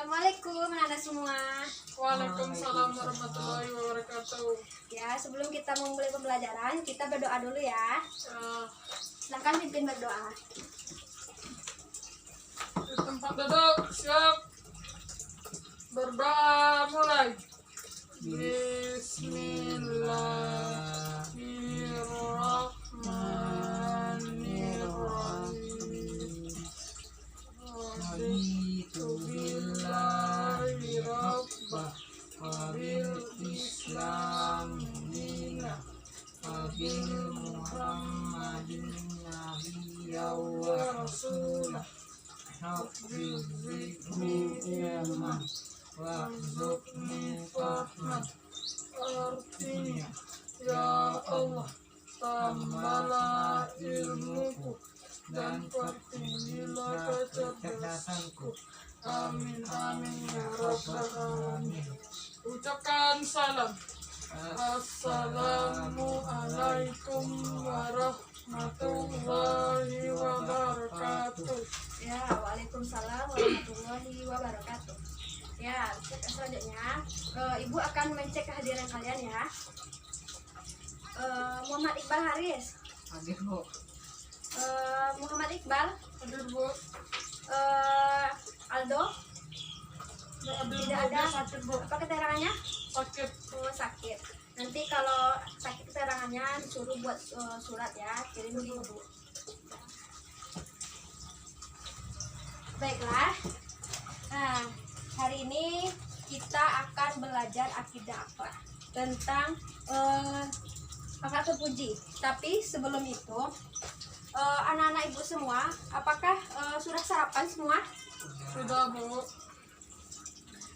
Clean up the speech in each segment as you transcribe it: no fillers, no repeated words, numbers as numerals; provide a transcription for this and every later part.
Assalamualaikum anak-anak semua. Waalaikumsalam warahmatullahi wabarakatuh. Ya, sebelum kita memulai pembelajaran, kita berdoa dulu ya. Silakan pimpin berdoa. Di tempat duduk, siap. Berdoa mulai. Bismillahirrahmanirrahim. Raditu billahi rabbah wa bil islam dinah wa bil muhammadin nabiyya wa rasulah Rabbi zidni ilman warzuqni fahman. Artinya, ya Allah, tambahlah ilmuku dan pertinggilah kecerdasanku. Amin amin ya rabbal alamin. Ucapkan salam. Assalamualaikum warahmatullahi wabarakatuh. Ya, waalaikumsalam warahmatullahi wabarakatuh. Ya, selanjutnya Ibu akan mencek kehadiran kalian ya. Muhammad Iqbal Haris. Hadir, Bu. Muhammad Iqbal. Hadir, Bu. Aldo. Hadir, Tidak Bu. ada. Dia sakit, Bu. Apa keterangannya? Sakit. Oh, sakit. Nanti kalau sakit keterangannya disuruh buat surat ya, kirim ke Ibu. Baiklah. Nah, hari ini kita akan belajar akidah akhlak tentang akhlak terpuji. Tapi sebelum itu, anak-anak ibu semua, apakah sudah sarapan semua? Sudah, Bu.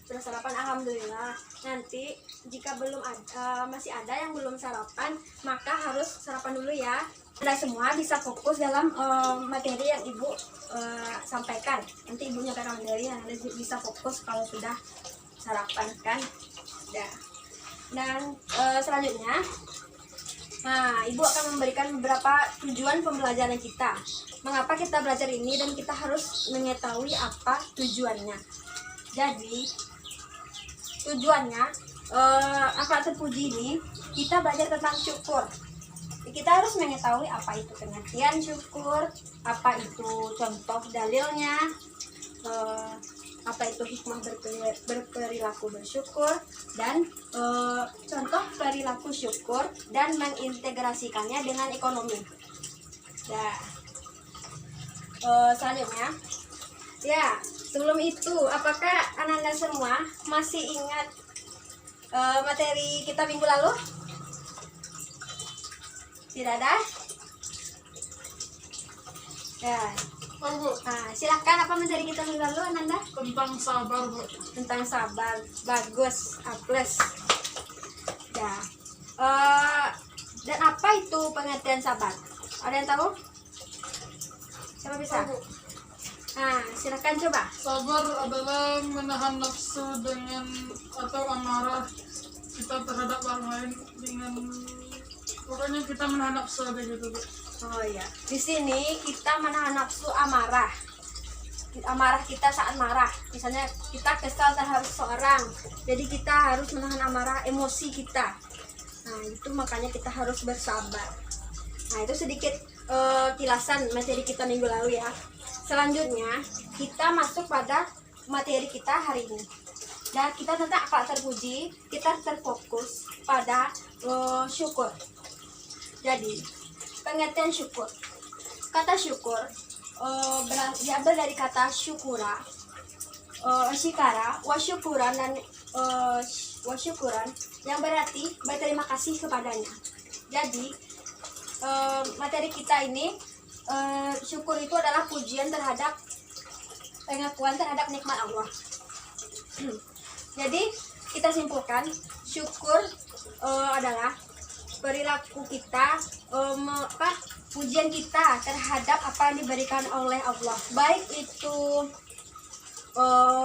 Sudah sarapan, alhamdulillah. Nanti jika belum ada, masih ada yang belum sarapan, maka harus sarapan dulu ya. Anda semua bisa fokus dalam materi yang ibu sampaikan. Nanti ibu nyampaikan materi yang Anda bisa fokus kalau sudah sarapan kan. Ya. Dan selanjutnya, nah ibu akan memberikan beberapa tujuan pembelajaran kita. Mengapa kita belajar ini dan kita harus mengetahui apa tujuannya. Jadi tujuannya akhlak terpuji ini kita belajar tentang syukur. Kita harus mengetahui apa itu pengertian syukur, apa itu contoh dalilnya, apa itu hikmah berperilaku bersyukur, dan contoh perilaku syukur dan mengintegrasikannya dengan ekonomi. Ya, selanjutnya, ya sebelum itu, apakah anak-anak semua masih ingat materi kita minggu lalu? Tidak ada? Ya. Oh, Bu. Nah, silahkan apa materi kita minggu lalu, Ananda? Tentang sabar, Bu. Tentang sabar. Bagus, A+. Ya. Dan apa itu pengertian sabar? Ada yang tahu? Siapa bisa? Oh, Bu. Nah, silahkan coba. Sabar adalah menahan nafsu dengan atau amarah kita terhadap orang lain dengan pokoknya kita menahan nafsu aja gitu, Bu. Oh iya, di sini kita menahan nafsu amarah. Amarah kita saat marah. Misalnya kita kesal terhadap seseorang, jadi kita harus menahan amarah emosi kita. Nah, itu makanya kita harus bersabar. Nah, itu sedikit kilasan materi kita minggu lalu ya. Selanjutnya, kita masuk pada materi kita hari ini. Dan kita tentang akhlak terpuji, kita terfokus pada syukur. Jadi, pengertian syukur. Kata syukur diambil dari kata syukura, syikara, wasyukuran dan wasyukuran yang berarti berterima kasih kepadanya. Jadi materi kita ini syukur itu adalah pujian terhadap pengakuan terhadap nikmat Allah. Jadi kita simpulkan syukur adalah perilaku kita, pujian kita terhadap apa yang diberikan oleh Allah, baik itu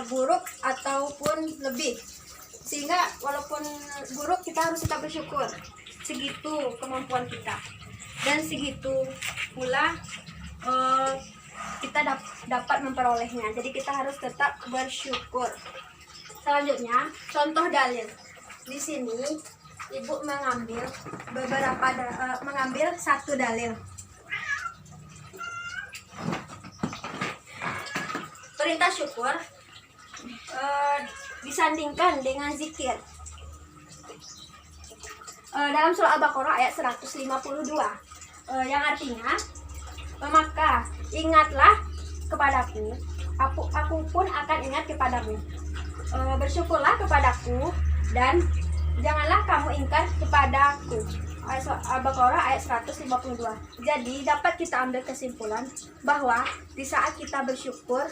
buruk ataupun lebih. Sehingga walaupun buruk kita harus tetap bersyukur. Segitu kemampuan kita. Dan segitu pula kita dapat memperolehnya. Jadi kita harus tetap bersyukur. Selanjutnya, contoh dalil. Di sini ibu mengambil satu dalil. Perintah syukur disandingkan dengan zikir. Dalam surah Al-Baqarah ayat 152, yang artinya, maka ingatlah kepadaku, aku pun akan ingat kepadamu. Bersyukurlah kepadaku dan janganlah kamu ingkar kepadaku. Al-Baqarah ayat 152. Jadi dapat kita ambil kesimpulan bahwa di saat kita bersyukur,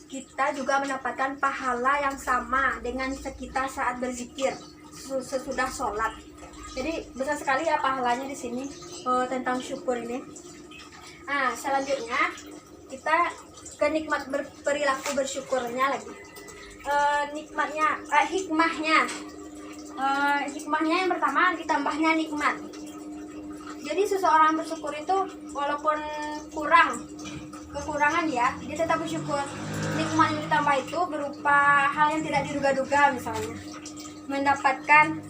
kita juga mendapatkan pahala yang sama dengan kita saat berzikir sesudah sholat. Jadi besar sekali ya pahalanya di sini tentang syukur ini. Nah, selanjutnya kita ke nikmat perilaku bersyukurnya lagi. Hikmahnya yang pertama, ditambahnya nikmat. Jadi seseorang bersyukur itu walaupun kekurangan ya, dia tetap bersyukur. Nikmat yang ditambah itu berupa hal yang tidak diduga-duga, misalnya mendapatkan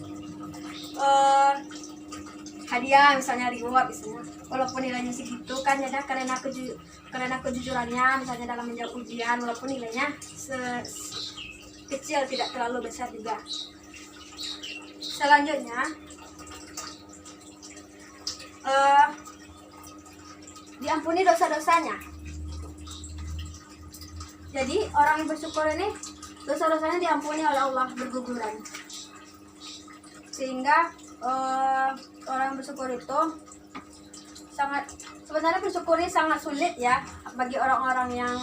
hadiah, misalnya reward, misalnya walaupun nilainya segitu kan ya, karena kejujurannya misalnya dalam menjawab ujian, walaupun nilainya kecil, tidak terlalu besar juga. Selanjutnya diampuni dosa-dosanya. Jadi orang yang bersyukur ini dosa-dosanya diampuni oleh Allah berguguran, sehingga orang yang bersyukur itu sebenarnya bersyukur ini sangat sulit ya bagi orang-orang yang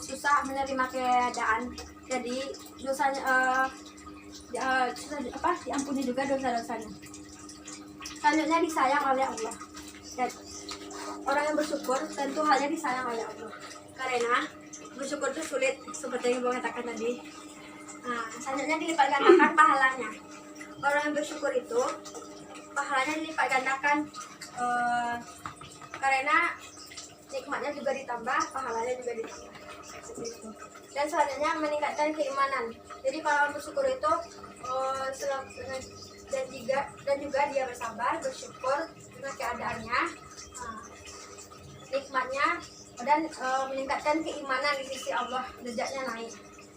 susah menerima keadaan. Jadi dosanya diampuni juga dosa-dosanya. Selanjutnya disayang oleh Allah. Dan orang yang bersyukur tentu halnya disayang oleh Allah, karena bersyukur itu sulit seperti yang Ibu katakan tadi. Nah, selanjutnya dilipat gandakan pahalanya. Orang yang bersyukur itu pahalanya dilipat gandakan karena nikmatnya juga ditambah, pahalanya juga ditambah. Dan selanjutnya meningkatkan keimanan. Jadi kalau orang bersyukur itu dan juga dia bersabar, bersyukur dengan keadaannya, nikmatnya, dan meningkatkan keimanan di sisi Allah, derajatnya naik.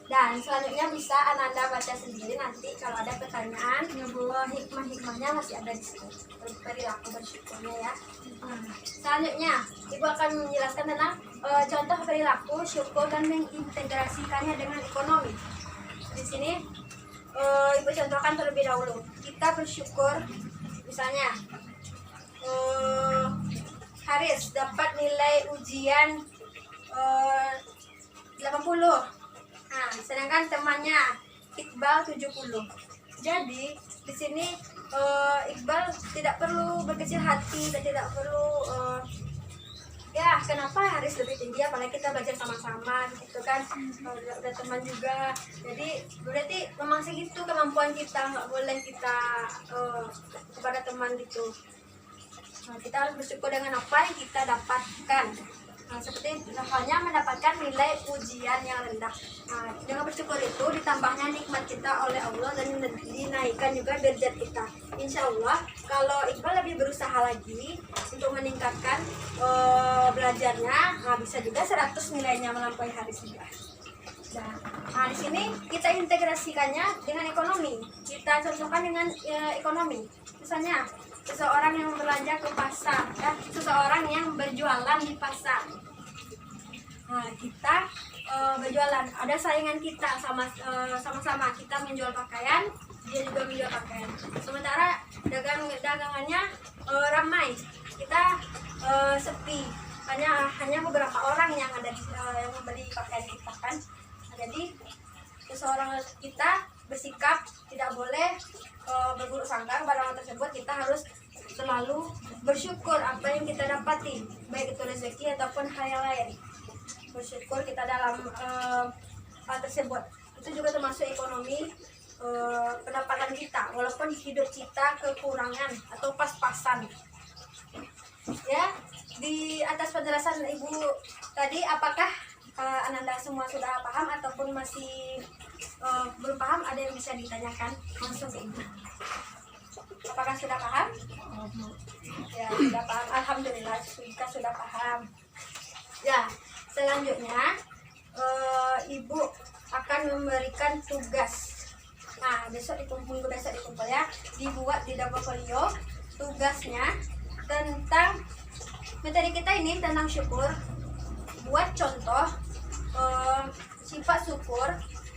Dan selanjutnya bisa Ananda baca sendiri nanti kalau ada pertanyaan. Hikmah-hikmahnya masih ada di sini, perilaku bersyukurnya ya. Selanjutnya Ibu akan menjelaskan tentang contoh perilaku syukur dan mengintegrasikannya dengan ekonomi. Di sini Ibu contohkan terlebih dahulu. Kita bersyukur, misalnya Haris dapat nilai ujian 80. Nah, sedangkan temannya Iqbal 70. Jadi di sini Iqbal tidak perlu berkecil hati dan tidak perlu ya kenapa Haris lebih tinggi, apalagi kita belajar sama-sama gitu kan, udah teman juga. Jadi berarti memang segitu kemampuan kita, nggak boleh kita kepada teman gitu. Nah, kita harus bersyukur dengan apa yang kita dapatkan. Nah, seperti halnya mendapatkan nilai ujian yang rendah. Nah, dengan bersyukur itu ditambahnya nikmat kita oleh Allah dan dinaikkan juga derajat kita. Insya Allah kalau Iqbal lebih berusaha lagi untuk meningkatkan belajarnya, nah, bisa juga 100 nilainya melampaui Haris juga. Nah, di sini kita integrasikannya dengan ekonomi. Kita cocokkan dengan ekonomi. Misalnya seseorang yang belanja ke pasar, ya, seseorang yang berjualan di pasar. Nah, kita berjualan, ada saingan kita, sama-sama kita menjual pakaian, dia juga menjual pakaian. Sementara dagangannya ramai, kita sepi, hanya beberapa orang yang ada yang membeli pakaian kita kan. Nah, jadi seseorang kita bersikap tidak boleh berburuk sangka pada orang tersebut. Kita harus selalu bersyukur apa yang kita dapati, baik itu rezeki ataupun hal yang lain. Bersyukur kita dalam hal tersebut. Itu juga termasuk ekonomi pendapatan kita, walaupun hidup kita kekurangan atau pas-pasan. Ya, di atas penjelasan Ibu tadi, apakah Ananda semua sudah paham ataupun masih belum paham? Ada yang bisa ditanyakan langsung ke Ibu. Apakah sudah paham? Ya, sudah paham. Alhamdulillah, kita sudah paham. Ya, selanjutnya Ibu akan memberikan tugas. Nah, minggu besok dikumpul ya. Dibuat di double folio tugasnya tentang materi kita ini tentang syukur. Buat contoh sifat syukur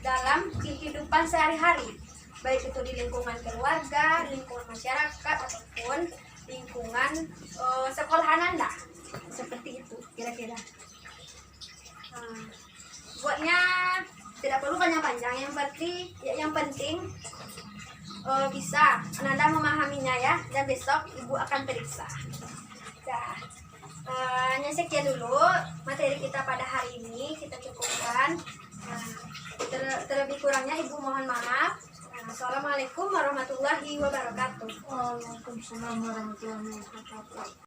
dalam kehidupan sehari-hari, baik itu di lingkungan keluarga, lingkungan masyarakat, ataupun lingkungan sekolah Ananda. Seperti itu kira-kira. Buatnya tidak perlu panjang-panjang, yang penting bisa Ananda memahaminya ya, dan besok Ibu akan periksa. Nah, hanya sekian dulu materi kita pada hari ini, kita cukupkan. Terlebih kurangnya Ibu mohon maaf. Assalamualaikum warahmatullahi wabarakatuh. Waalaikumsalam warahmatullahi wabarakatuh.